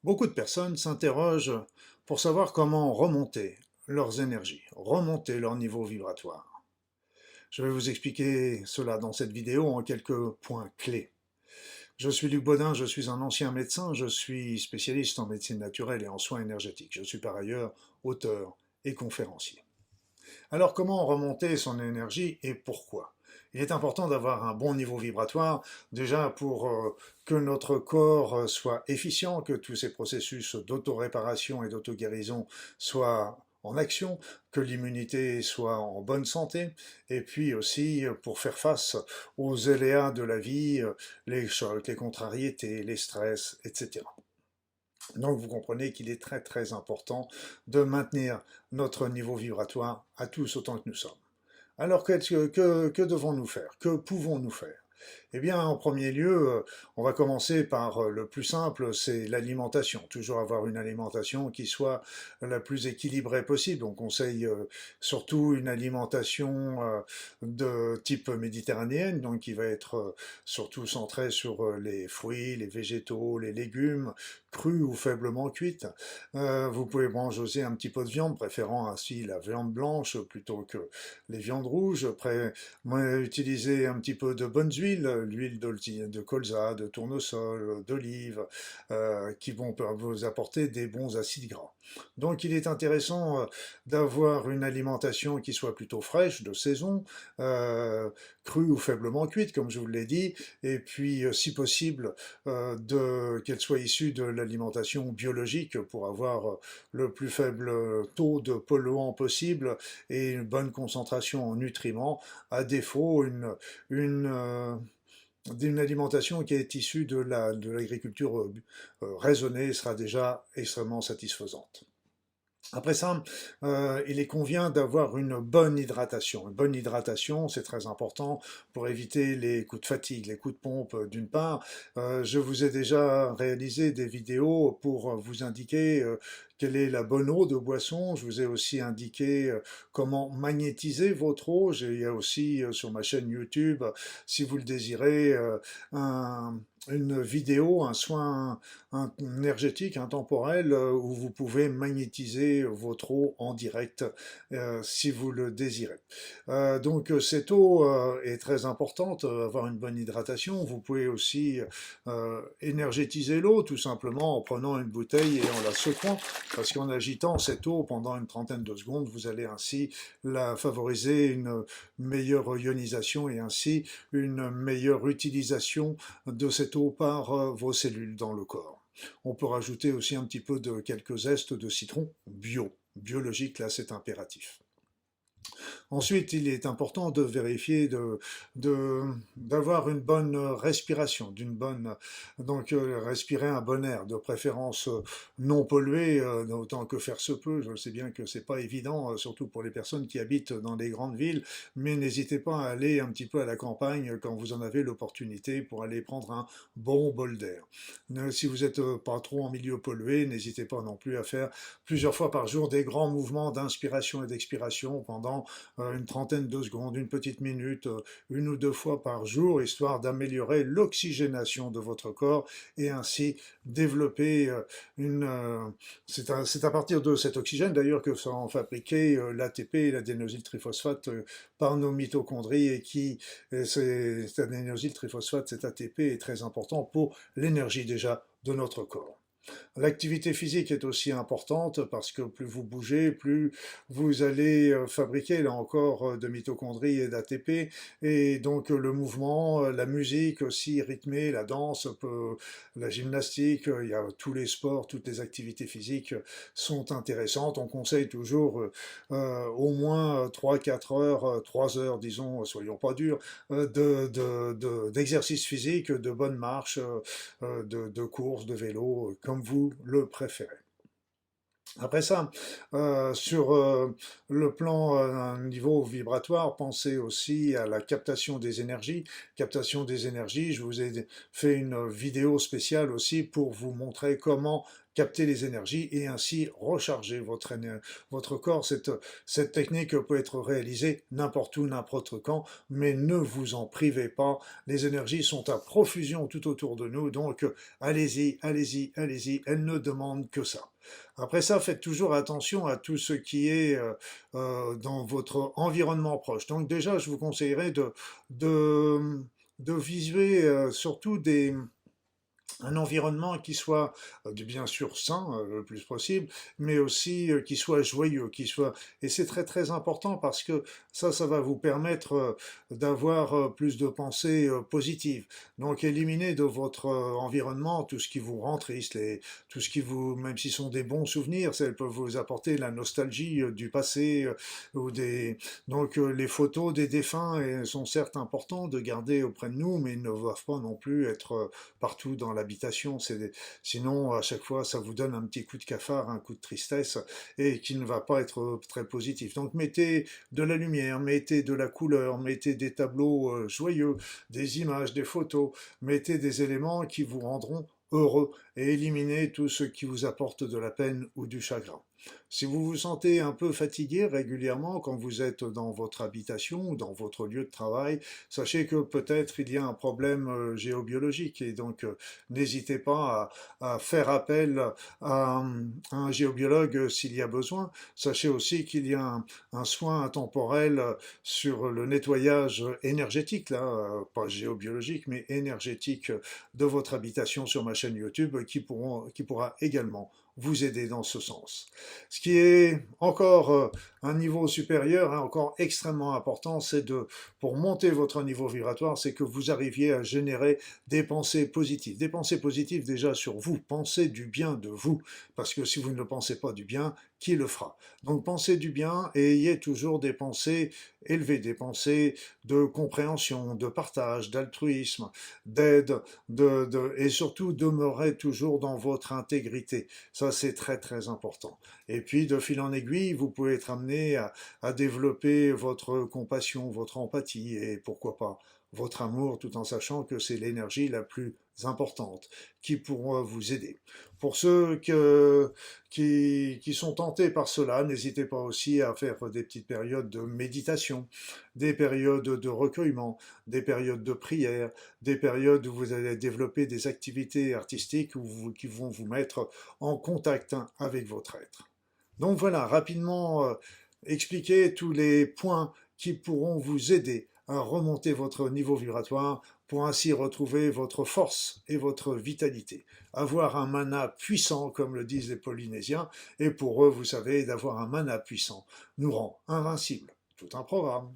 Beaucoup de personnes s'interrogent pour savoir comment remonter leurs énergies, remonter leur niveau vibratoire. Je vais vous expliquer cela dans cette vidéo en quelques points clés. Je suis Luc Baudin, je suis un ancien médecin, je suis spécialiste en médecine naturelle et en soins énergétiques. Je suis par ailleurs auteur et conférencier. Alors comment remonter son énergie et pourquoi? Il est important d'avoir un bon niveau vibratoire, déjà pour que notre corps soit efficient, que tous ces processus d'auto-réparation et d'auto-guérison soient en action, que l'immunité soit en bonne santé, et puis aussi pour faire face aux aléas de la vie, les chocs, les contrariétés, les stress, etc. Donc vous comprenez qu'il est très très important de maintenir notre niveau vibratoire à tous autant que nous sommes. Alors que devons-nous faire? Que pouvons-nous faire? Eh bien, en premier lieu, on va commencer par le plus simple, c'est l'alimentation. Toujours avoir une alimentation qui soit la plus équilibrée possible. On conseille surtout une alimentation de type méditerranéenne, donc qui va être surtout centrée sur les fruits, les végétaux, les légumes, crus ou faiblement cuites. Vous pouvez manger aussi un petit peu de viande, préférant ainsi la viande blanche plutôt que les viandes rouges. Après, utiliser un petit peu de bonnes huiles, l'huile de colza, de tournesol, d'olive, qui vont vous apporter des bons acides gras. Donc il est intéressant d'avoir une alimentation qui soit plutôt fraîche, de saison, crue ou faiblement cuite, comme je vous l'ai dit, et puis si possible, qu'elle soit issue de l'alimentation biologique pour avoir le plus faible taux de polluants possible et une bonne concentration en nutriments, à défaut d'une alimentation qui est issue de l'agriculture raisonnée sera déjà extrêmement satisfaisante. Après ça, il est convient d'avoir une bonne hydratation. Une bonne hydratation, c'est très important pour éviter les coups de fatigue, les coups de pompe d'une part. Je vous ai déjà réalisé des vidéos pour vous indiquer quelle est la bonne eau de boisson. Je vous ai aussi indiqué comment magnétiser votre eau. Il y a aussi sur ma chaîne YouTube, si vous le désirez, une vidéo, un soin énergétique, intemporel, où vous pouvez magnétiser votre eau en direct si vous le désirez. Donc cette eau est très importante, avoir une bonne hydratation. Vous pouvez aussi énergétiser l'eau tout simplement en prenant une bouteille et en la secouant, parce qu'en agitant cette eau pendant une trentaine de secondes, vous allez ainsi favoriser une meilleure ionisation et ainsi une meilleure utilisation de cette eau par vos cellules dans le corps. On peut rajouter aussi un petit peu de quelques zestes de citron biologique, là c'est impératif. Ensuite, il est important de vérifier d'avoir une bonne respiration, donc respirer un bon air, de préférence non pollué, autant que faire se peut. Je sais bien que c'est pas évident, surtout pour les personnes qui habitent dans les grandes villes, mais n'hésitez pas à aller un petit peu à la campagne quand vous en avez l'opportunité pour aller prendre un bon bol d'air. Si vous n'êtes pas trop en milieu pollué, n'hésitez pas non plus à faire plusieurs fois par jour des grands mouvements d'inspiration et d'expiration pendant une trentaine de secondes, une petite minute, une ou deux fois par jour, histoire d'améliorer l'oxygénation de votre corps et ainsi développer c'est à partir de cet oxygène d'ailleurs que sont fabriqués l'ATP, l'adénosyltriphosphate par nos mitochondries et cet adénosyltriphosphate, cet ATP est très important pour l'énergie déjà de notre corps. L'activité physique est aussi importante parce que plus vous bougez, plus vous allez fabriquer là encore de mitochondries et d'ATP et donc le mouvement, la musique aussi rythmée, la danse, la gymnastique, il y a tous les sports, toutes les activités physiques sont intéressantes. On conseille toujours au moins 3-4 heures, 3 heures disons, soyons pas durs, d'exercice physique, de bonnes marches, de courses, de vélo, comme vous le préférez. Après ça, sur le plan niveau vibratoire, pensez aussi à la captation des énergies. Captation des énergies, je vous ai fait une vidéo spéciale aussi pour vous montrer comment capter les énergies et ainsi recharger votre corps. Cette technique peut être réalisée n'importe où, n'importe quand, mais ne vous en privez pas. Les énergies sont à profusion tout autour de nous, donc allez-y, allez-y, allez-y, elles ne demandent que ça. Après ça, faites toujours attention à tout ce qui est dans votre environnement proche. Donc déjà, je vous conseillerais de, de viser surtout un environnement qui soit bien sûr sain le plus possible, mais aussi qui soit joyeux, qui soit et c'est très très important parce que ça va vous permettre d'avoir plus de pensées positives. Donc éliminez de votre environnement tout ce qui vous rend triste, tout ce qui vous, même si ce sont des bons souvenirs, ça peut vous apporter la nostalgie du passé ou des donc les photos des défunts sont certes importants de garder auprès de nous, mais ils ne doivent pas non plus être partout dans l'habitation. Sinon, à chaque fois, ça vous donne un petit coup de cafard, un coup de tristesse, et qui ne va pas être très positif. Donc mettez de la lumière, mettez de la couleur, mettez des tableaux joyeux, des images, des photos, mettez des éléments qui vous rendront heureux et éliminez tout ce qui vous apporte de la peine ou du chagrin. Si vous vous sentez un peu fatigué régulièrement quand vous êtes dans votre habitation ou dans votre lieu de travail, sachez que peut-être il y a un problème géobiologique et donc n'hésitez pas à faire appel à un géobiologue s'il y a besoin. Sachez aussi qu'il y a un soin intemporel sur le nettoyage énergétique, là, pas géobiologique, mais énergétique de votre habitation sur ma chaîne YouTube qui pourra également vous aider dans ce sens. Ce qui est encore un niveau supérieur, hein, encore extrêmement important, c'est pour monter votre niveau vibratoire, c'est que vous arriviez à générer des pensées positives. Des pensées positives déjà sur vous, pensez du bien de vous, parce que si vous ne pensez pas du bien, qui le fera? Donc pensez du bien et ayez toujours des pensées élevées, des pensées de compréhension, de partage, d'altruisme, d'aide, et surtout demeurez toujours dans votre intégrité. Ça, c'est très très important. Et puis, de fil en aiguille, vous pouvez être amené à développer votre compassion, votre empathie et pourquoi pas votre amour, tout en sachant que c'est l'énergie la plus importante qui pourra vous aider. Pour ceux qui sont tentés par cela, n'hésitez pas aussi à faire des petites périodes de méditation, des périodes de recueillement, des périodes de prière, des périodes où vous allez développer des activités artistiques qui vont vous mettre en contact avec votre être. Donc voilà, rapidement expliquer tous les points qui pourront vous aider à remonter votre niveau vibratoire pour ainsi retrouver votre force et votre vitalité. Avoir un mana puissant, comme le disent les Polynésiens, et pour eux, vous savez, d'avoir un mana puissant nous rend invincibles. Tout un programme.